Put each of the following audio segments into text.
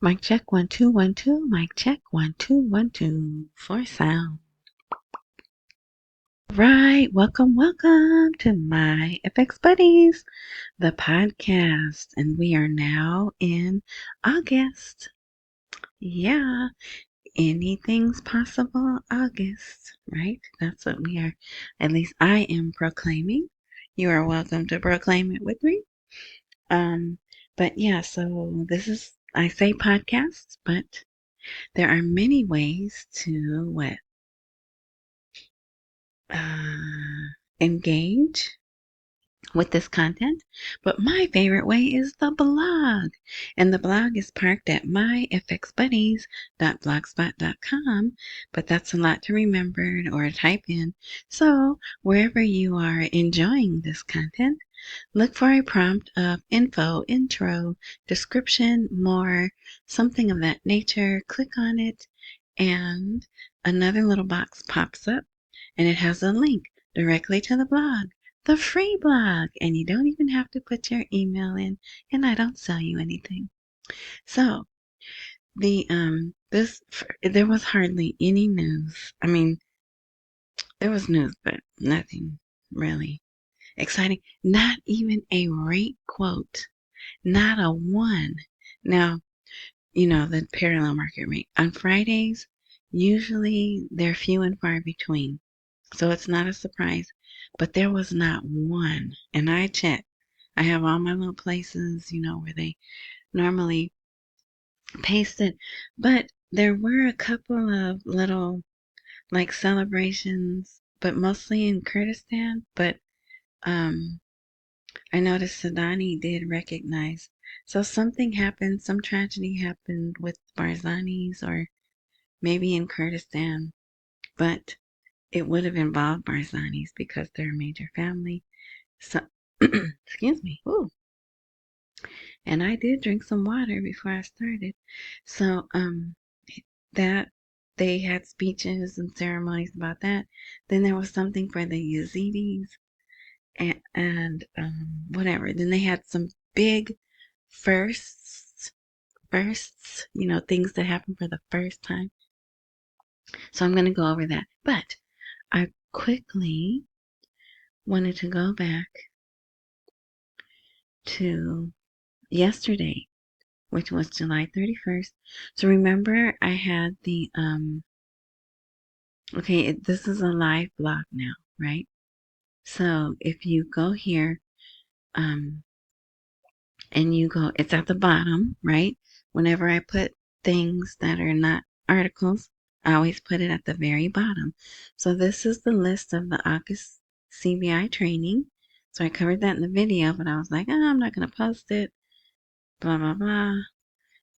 Mic check 1 2 1 2. Mic check 1 2 1 2 for sound. Right, welcome to my FX Buddies, the podcast, and we are now in August. Yeah, anything's possible August, right? That's what we are. At least I am proclaiming. You are welcome to proclaim it with me. But yeah, so this is I say podcasts, but there are many ways to engage with this content, but my favorite way is the blog. And the blog is parked at myfxbuddies.blogspot.com, but that's a lot to remember or type in. So, wherever you are enjoying this content, look for a prompt of info, intro, description, more, something of that nature. Click on it, and another little box pops up, and it has a link directly to the blog, the free blog, and you don't even have to put your email in, and I don't sell you anything. So there was hardly any news. I mean, there was news, but nothing really exciting. Not even a rate quote. Not a one. Now, the parallel market rate. On Fridays, usually they're few and far between. So it's not a surprise. But there was not one. And I checked. I have all my little places, where they normally paste it. But there were a couple of little, like, celebrations, but mostly in Kurdistan. But I noticed Sudani did recognize. So something happened, some tragedy happened with Barzanis or maybe in Kurdistan, but it would have involved Barzanis because they're a major family. So, excuse me. Ooh. And I did drink some water before I started. So, that they had speeches and ceremonies about that. Then there was something for the Yazidis and whatever. Then they had some big firsts, things that happen for the first time. So I'm going to go over that. But I quickly wanted to go back to yesterday, which was July 31st. So remember I had okay, this is a live blog now, right? So if you go here, and you go, it's at the bottom, right? Whenever I put things that are not articles, I always put it at the very bottom. So this is the list of the August CBI training. So I covered that in the video, but I was like, I'm not going to post it, blah, blah, blah.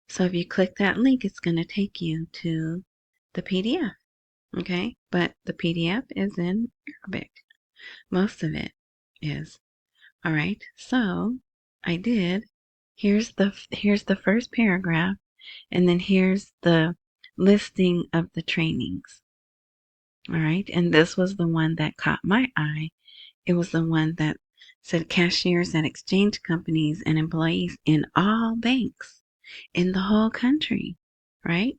So if you click that link, it's going to take you to the PDF, okay? But the PDF is in Arabic. Most of it is. All right, so I did. Here's the first paragraph, and then here's the listing of the trainings. All right, and this was the one that caught my eye. It was the one that said cashiers at exchange companies and employees in all banks in the whole country, right?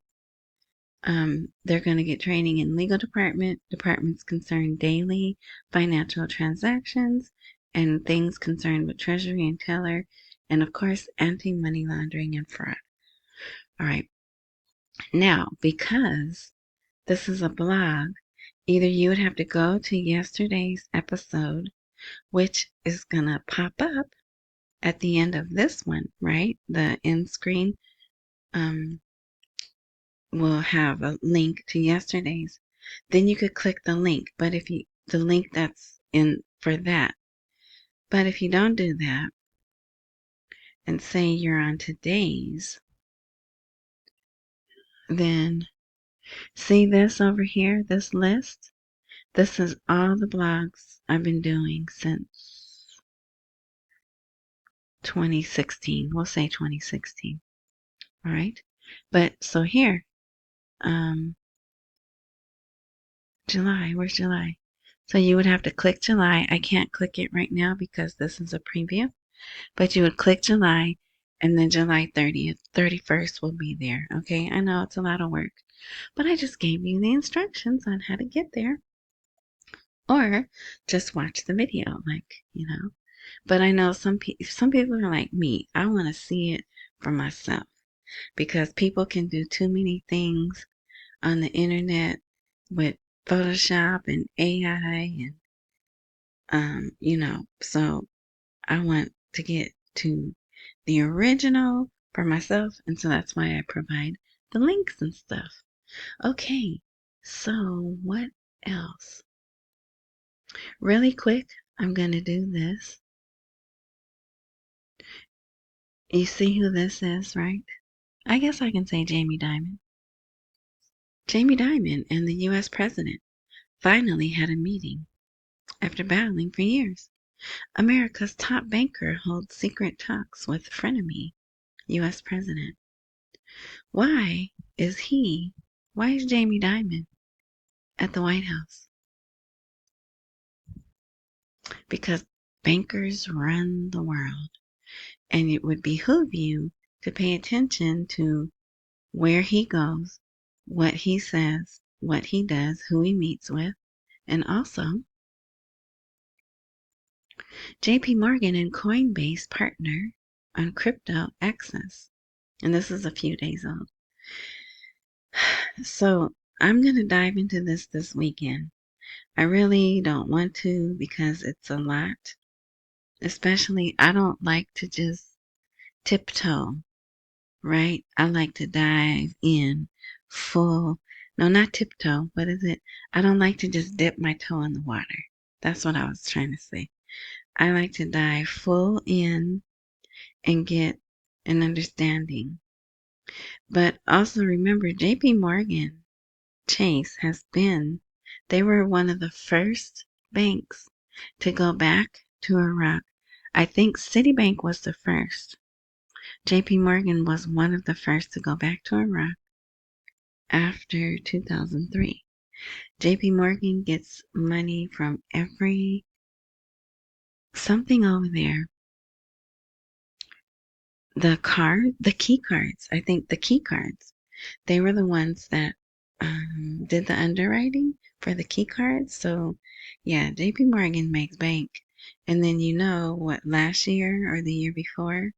They're going to get training in legal departments concerned daily financial transactions, and things concerned with treasury and teller, and of course, anti-money laundering and fraud. All right. Now, because this is a blog, either you would have to go to yesterday's episode, which is going to pop up at the end of this one, right? The end screen will have a link to yesterday's. Then you could click the link, but the link that's in for that. But if you don't do that and say you're on today's, then see this over here, this list? This is all the blogs I've been doing since 2016. We'll say 2016. All right. But so here, July, where's July? So you would have to click July. I can't click it right now because this is a preview. But you would click July, And then July 30th, 31st will be there. Okay, I know it's a lot of work, but I just gave you the instructions on how to get there. Or just watch the video, But I know some people are like me. I want to see it for myself because people can do too many things on the internet with Photoshop and AI so I want to get to the original for myself, and so that's why I provide the links and stuff. Okay, so what else? Really quick, I'm going to do this. You see who this is, right? I guess I can say Jamie Dimon. Jamie Dimon and the U.S. president finally had a meeting after battling for years. America's top banker holds secret talks with frenemy U.S. president. Why is Jamie Dimon at the White House? Because bankers run the world, and it would behoove you to pay attention to where he goes, what he says, what he does, who he meets with, and also JP Morgan and Coinbase partner on crypto access. And this is a few days old. So I'm going to dive into this weekend. I really don't want to because it's a lot. Especially, I don't like to just tiptoe, right? I like to dive in full. No, not tiptoe. What is it? I don't like to just dip my toe in the water. That's what I was trying to say. I like to dive full in and get an understanding. But also remember, JP Morgan Chase they were one of the first banks to go back to Iraq. I think Citibank was the first. JP Morgan was one of the first to go back to Iraq after 2003. JP Morgan gets money from something over there. The key cards. I think the key cards. They were the ones that did the underwriting for the key cards. So, yeah, JP Morgan makes bank. And then what, last year or the year before,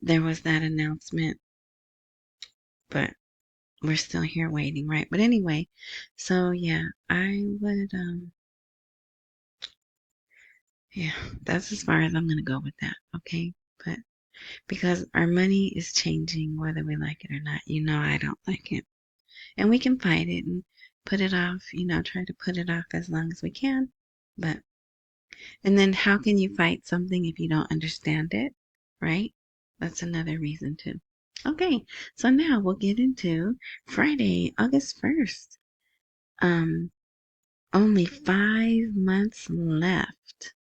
there was that announcement. But we're still here waiting, right? But anyway, so yeah, I would, yeah, that's as far as I'm going to go with that, okay? But because our money is changing whether we like it or not, I don't like it. And we can fight it and put it off, try to put it off as long as we can. And then how can you fight something if you don't understand it, right? That's another reason too. Okay, so now we'll get into Friday, August 1st. Only 5 months left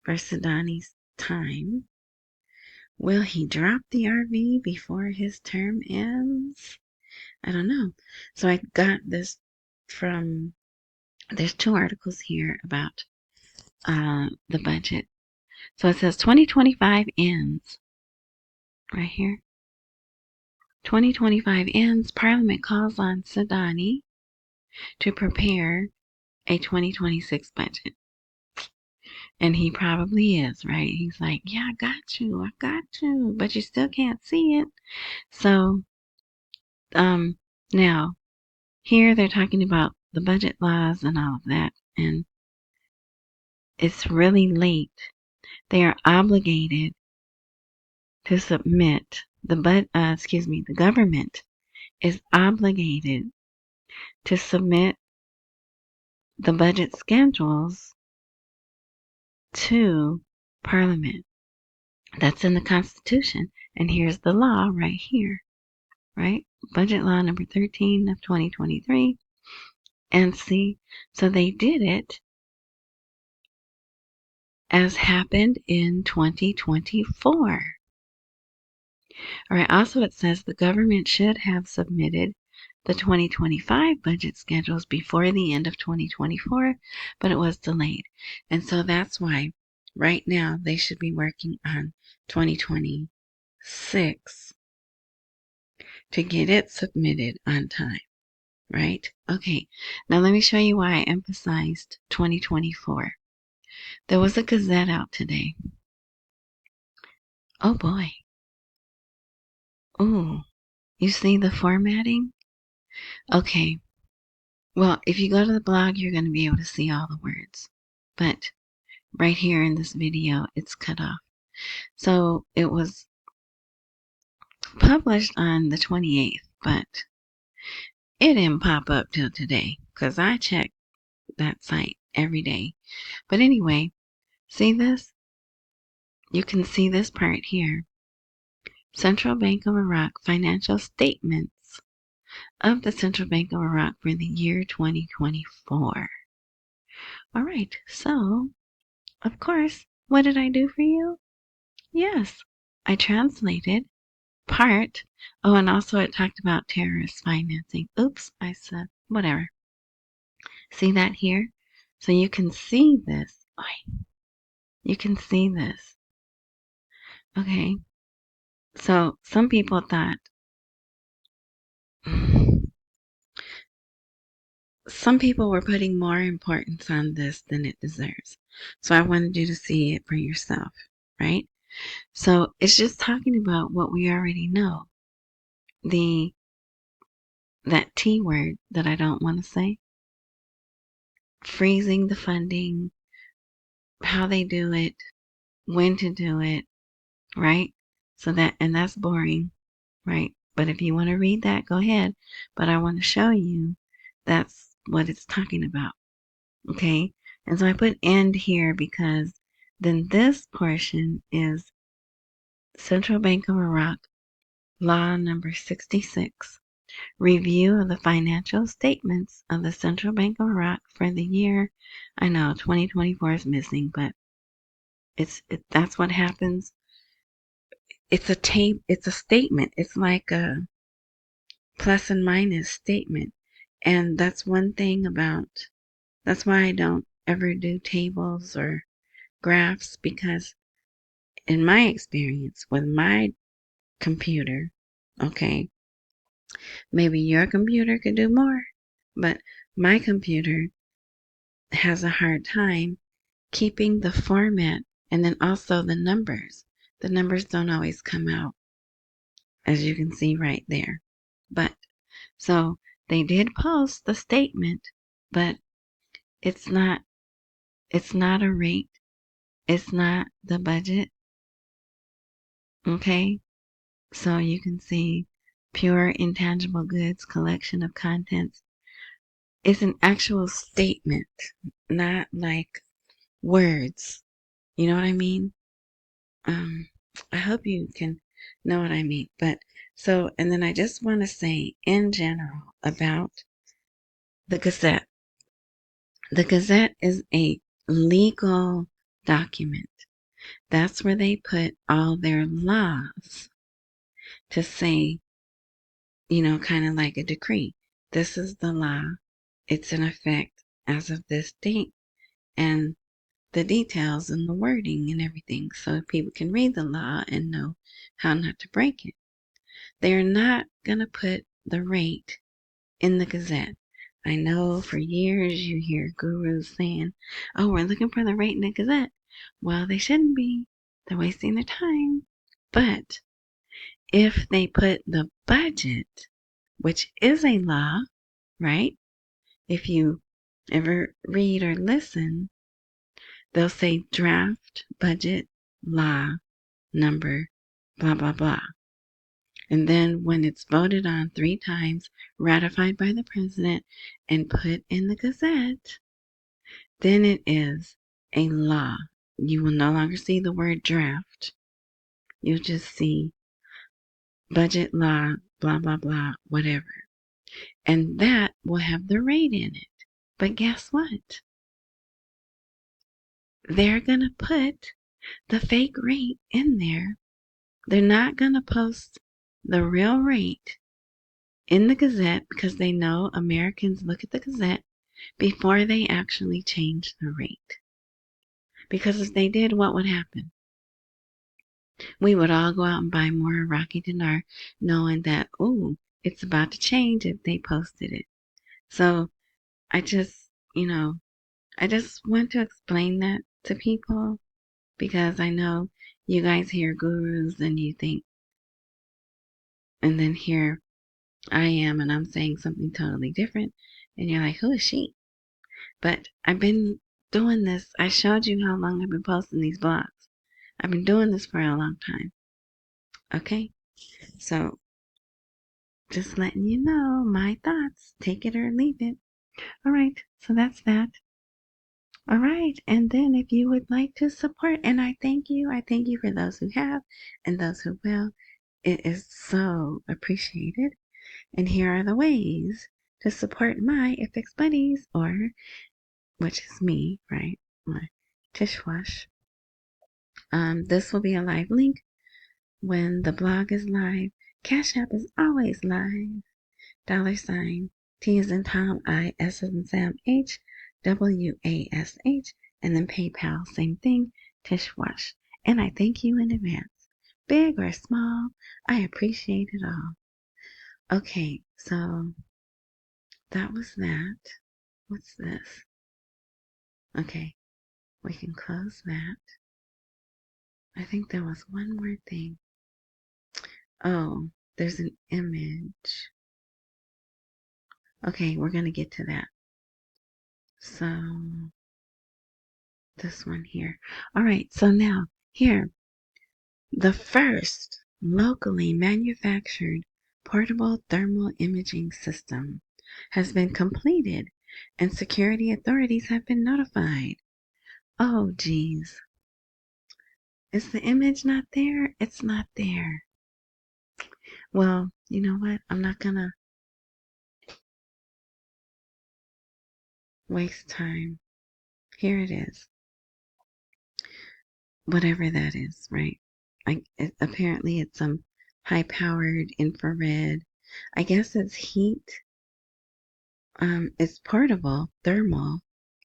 for Sudani's time. Will he drop the RV before his term ends? I don't know. So I got this there's 2 articles here about the budget. So it says 2025 ends. Right here. 2025 ends. Parliament calls on Sudani to prepare a 2026 budget. And he probably is, right? He's like, yeah, I got you. But you still can't see it. So, now, here they're talking about the budget laws and all of that. And it's really late. They are obligated to submit the government is obligated to submit the budget schedules to Parliament. That's in the Constitution. And here's the law right here, right? Budget law number 13 of 2023. And see, so they did it as happened in 2024. All right, also it says the government should have submitted the 2025 budget schedules before the end of 2024, but it was delayed. And so that's why right now they should be working on 2026 6 to get it submitted on time, right? Okay, now let me show you why I emphasized 2024. There was a Gazette out today. Oh boy. Ooh, you see the formatting? Okay, well, if you go to the blog, you're going to be able to see all the words. But right here in this video, it's cut off. So it was published on the 28th, but it didn't pop up till today because I check that site every day. But anyway, see this? You can see this part here. Central Bank of Iraq financial statements of the Central Bank of Iraq for the year 2024. All right, so, of course, what did I do for you? Yes, I translated part. Oh, and also it talked about terrorist financing. Oops, I said, whatever. See that here? So you can see this. You can see this. Okay. So some people thought, some people were putting more importance on this than it deserves. So I wanted you to see it for yourself, right? So it's just talking about what we already know. That T word that I don't want to say. Freezing the funding, how they do it, when to do it, right? So that's boring, right? But if you want to read that, go ahead. But I want to show you that's what it's talking about. Okay? And so I put end here because then this portion is Central Bank of Iraq Law number 66. Review of the financial statements of the Central Bank of Iraq for the year. I know 2024 is missing, but that's what happens. It's a statement. It's like a plus and minus statement. And that's one thing that's why I don't ever do tables or graphs, because in my experience with my computer, okay, maybe your computer could do more, but my computer has a hard time keeping the format and then also the numbers. The numbers don't always come out, as you can see right there. But so they did post the statement, but it's not a rate. It's not the budget. Okay? So you can see pure intangible goods collection of contents. It's an actual statement, not like words. You know what I mean? I hope you can know what I mean. But so, and then I just want to say in general about the Gazette. The Gazette is a legal document. That's where they put all their laws to say, kind of like a decree. This is the law. It's in effect as of this date. And the details and the wording and everything, so people can read the law and know how not to break it. They're not going to put the rate in the Gazette. I know for years you hear gurus saying, oh, we're looking for the rate in the Gazette. Well, they shouldn't be. They're wasting their time. But if they put the budget, which is a law, right? If you ever read or listen, they'll say draft, budget, law, number, blah, blah, blah. And then when it's voted on 3 times, ratified by the president, and put in the Gazette, then it is a law. You will no longer see the word draft. You'll just see budget law, blah, blah, blah, whatever. And that will have the rate in it. But guess what? They're going to put the fake rate in there. They're not going to post the real rate in the Gazette because they know Americans look at the Gazette before they actually change the rate. Because if they did, what would happen? We would all go out and buy more Iraqi dinar, knowing that, oh, it's about to change if they posted it. So I just, I just want to explain that to people because I know you guys hear gurus and you think, and then here I am and I'm saying something totally different, and you're like, who is she? But I've been doing this. I showed you how long I've been posting these blogs. I've been doing this for a long time. Okay? So just letting you know my thoughts. Take it or leave it. All right. So that's that. All right. And then if you would like to support, and I thank you. I thank you for those who have and those who will. It is so appreciated. And here are the ways to support my FX buddies, or which is me, right? My Tish Wash. This will be a live link when the blog is live. Cash App is always live. $, T as in Tom, I, S as in Sam, H, WASH, and then PayPal, same thing, Tish Wash. And I thank you in advance. Big or small, I appreciate it all. Okay, so that was that. What's this? Okay, we can close that. I think there was one more thing. Oh, there's an image. Okay, we're going to get to that. So, this one here. All right, so now, here, the first locally manufactured portable thermal imaging system has been completed and security authorities have been notified. Oh, geez. Is the image not there? It's not there. Well, you know what? I'm not going to waste time. Here it is. Whatever that is, right? Apparently it's some high-powered infrared. I guess it's heat. It's portable thermal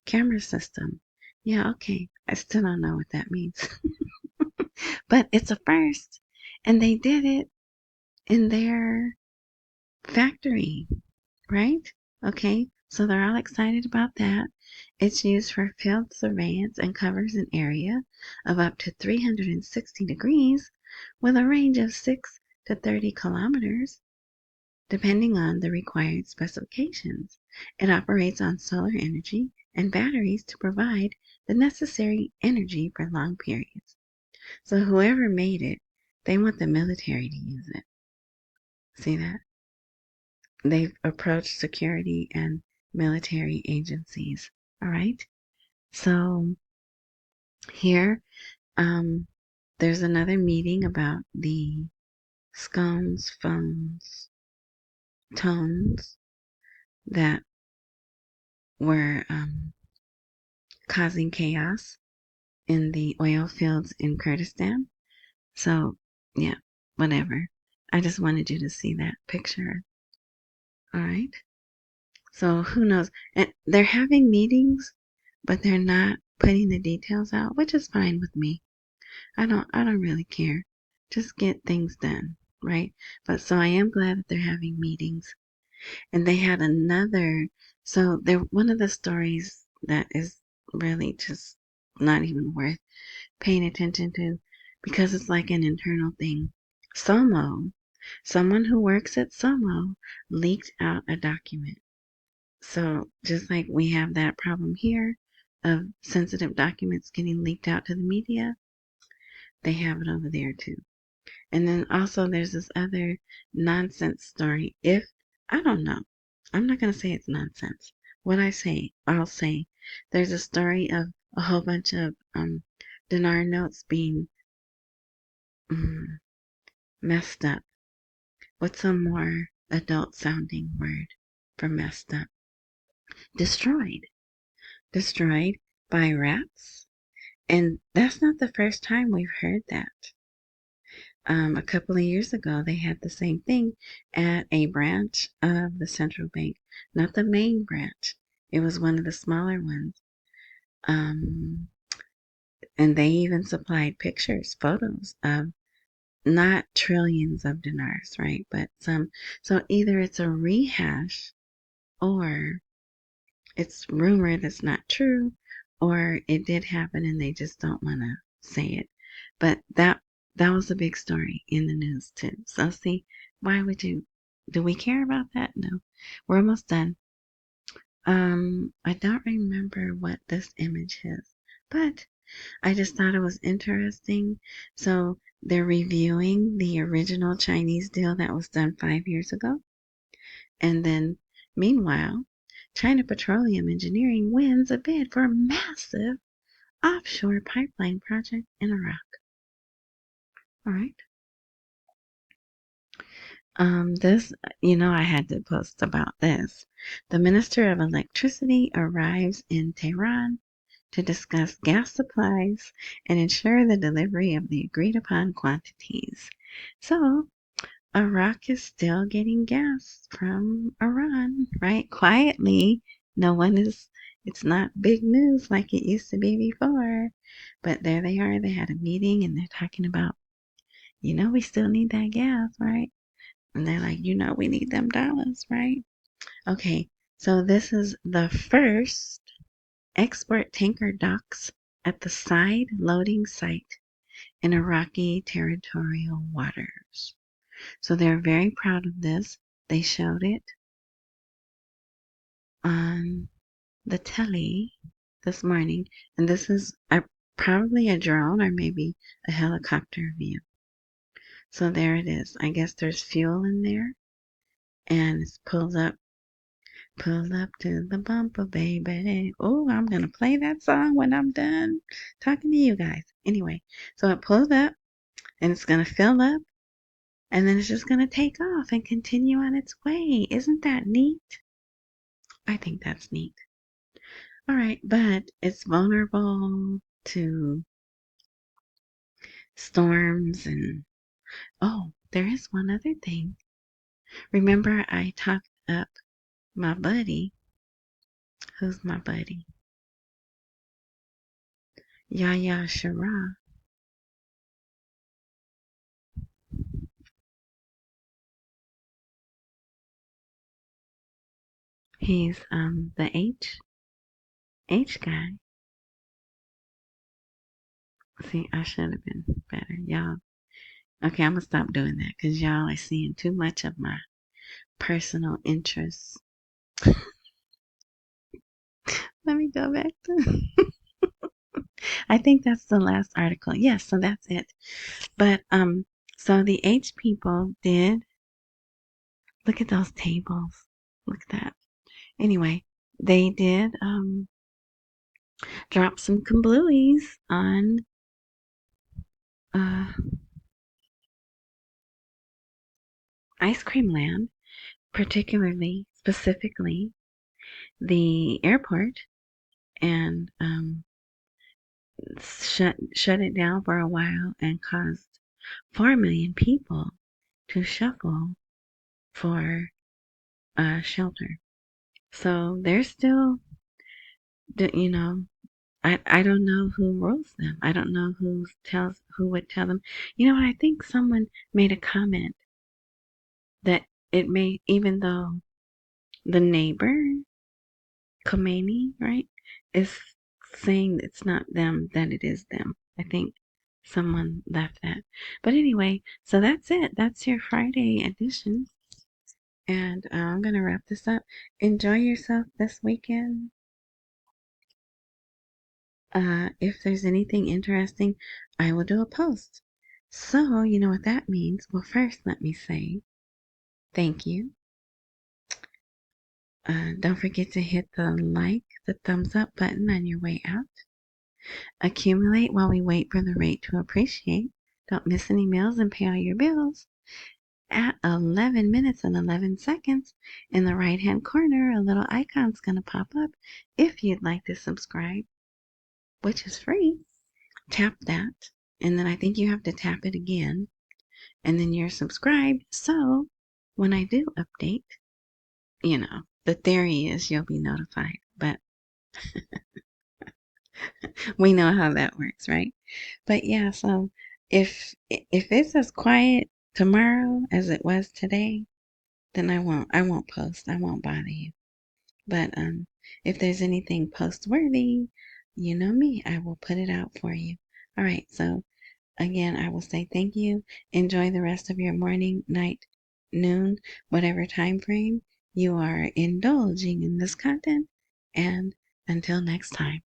camera system. Yeah, okay. I still don't know what that means. But it's a first. And they did it in their factory, right? Okay. So they're all excited about that. It's used for field surveillance and covers an area of up to 360 degrees with a range of 6 to 30 kilometers, depending on the required specifications. It operates on solar energy and batteries to provide the necessary energy for long periods. So whoever made it, they want the military to use it. See that? They've approached security and military agencies. All right. So here, there's another meeting about the scones, phones, tones that were causing chaos in the oil fields in Kurdistan. So, yeah, whatever. I just wanted you to see that picture. All right. So who knows? And they're having meetings, but they're not putting the details out, which is fine with me. I don't really care. Just get things done, right? But so I am glad that they're having meetings. And they had another, so they're one of the stories that is really just not even worth paying attention to because it's like an internal thing. Somo, someone who works at Somo leaked out a document. So just like we have that problem here of sensitive documents getting leaked out to the media, they have it over there too. And then also there's this other nonsense story. I don't know, I'm not going to say it's nonsense. What I'll say. There's a story of a whole bunch of dinar notes being messed up. What's a more adult sounding word for messed up? Destroyed. Destroyed by rats. And that's not the first time we've heard that. A couple of years ago, they had the same thing at a branch of the central bank, not the main branch. It was one of the smaller ones. And they even supplied pictures, photos of not trillions of dinars, right? But some, so either it's a rehash or it's rumored it's not true, or it did happen and they just don't want to say it. But that was a big story in the news too. So see, why would you? Do we care about that? No. We're almost done. I don't remember what this image is, but I just thought it was interesting. So they're reviewing the original Chinese deal that was done 5 years ago. And then, meanwhile, China Petroleum Engineering wins a bid for a massive offshore pipeline project in Iraq. All right. This, I had to post about this. The Minister of Electricity arrives in Tehran to discuss gas supplies and ensure the delivery of the agreed upon quantities. So, Iraq is still getting gas from Iran, right? Quietly. It's not big news like it used to be before. But there they are. They had a meeting and they're talking about, we still need that gas, right? And they're like, we need them dollars, right? Okay, so this is the first export tanker docks at the side loading site in Iraqi territorial waters. So they're very proud of this. They showed it on the telly this morning, and this is probably a drone or maybe a helicopter view. So there it is. I guess there's fuel in there, and it's pulled up to the bumper, baby. Oh, I'm gonna play that song when I'm done talking to you guys. Anyway, so it pulled up, and it's gonna fill up, and then it's just gonna take off and continue on its way. Isn't that neat? I think that's neat. All right, but it's vulnerable to storms and oh, there is one other thing. Remember I talked up my buddy. Who's my buddy? Yahya Shara. He's the H guy. See, I should have been better. Y'all. Okay, I'm gonna stop doing that because y'all are seeing too much of my personal interests. Let me go back to I think that's the last article. Yes, so that's it. But so the H people did look at those tables. Look at that. Anyway, they did drop some kablooies on uh Ice Cream Land, particularly specifically the airport, and shut it down for a while and caused 4 million people to shuffle for shelter. So they're still, you know, I don't know who rules them. I don't know who would tell them. You know what? I think someone made a comment that it may, even though the neighbor Khomeini, right, is saying it's not them, that it is them. I think someone left that. But anyway, so that's it. That's your Friday edition. And I'm going to wrap this up. Enjoy yourself this weekend. If there's anything interesting, I will do a post. So, you know what that means? Well, first, let me say thank you. Don't forget to hit the thumbs up button on your way out. Accumulate while we wait for the rate to appreciate. Don't miss any meals and pay all your bills. At 11 minutes and 11 seconds, in the right hand corner, a little icon's going to pop up if you'd like to subscribe, which is free. Tap that, and then I think you have to tap it again, and then you're subscribed. So when I do update, the theory is you'll be notified, but we know how that works, right? But yeah, so if it's as quiet tomorrow as it was today, then I won't post. I won't bother you. But if there's anything post worthy, you know me, I will put it out for you. All right, so again, I will say thank you. Enjoy the rest of your morning, night, noon, whatever time frame you are indulging in this content. And until next time.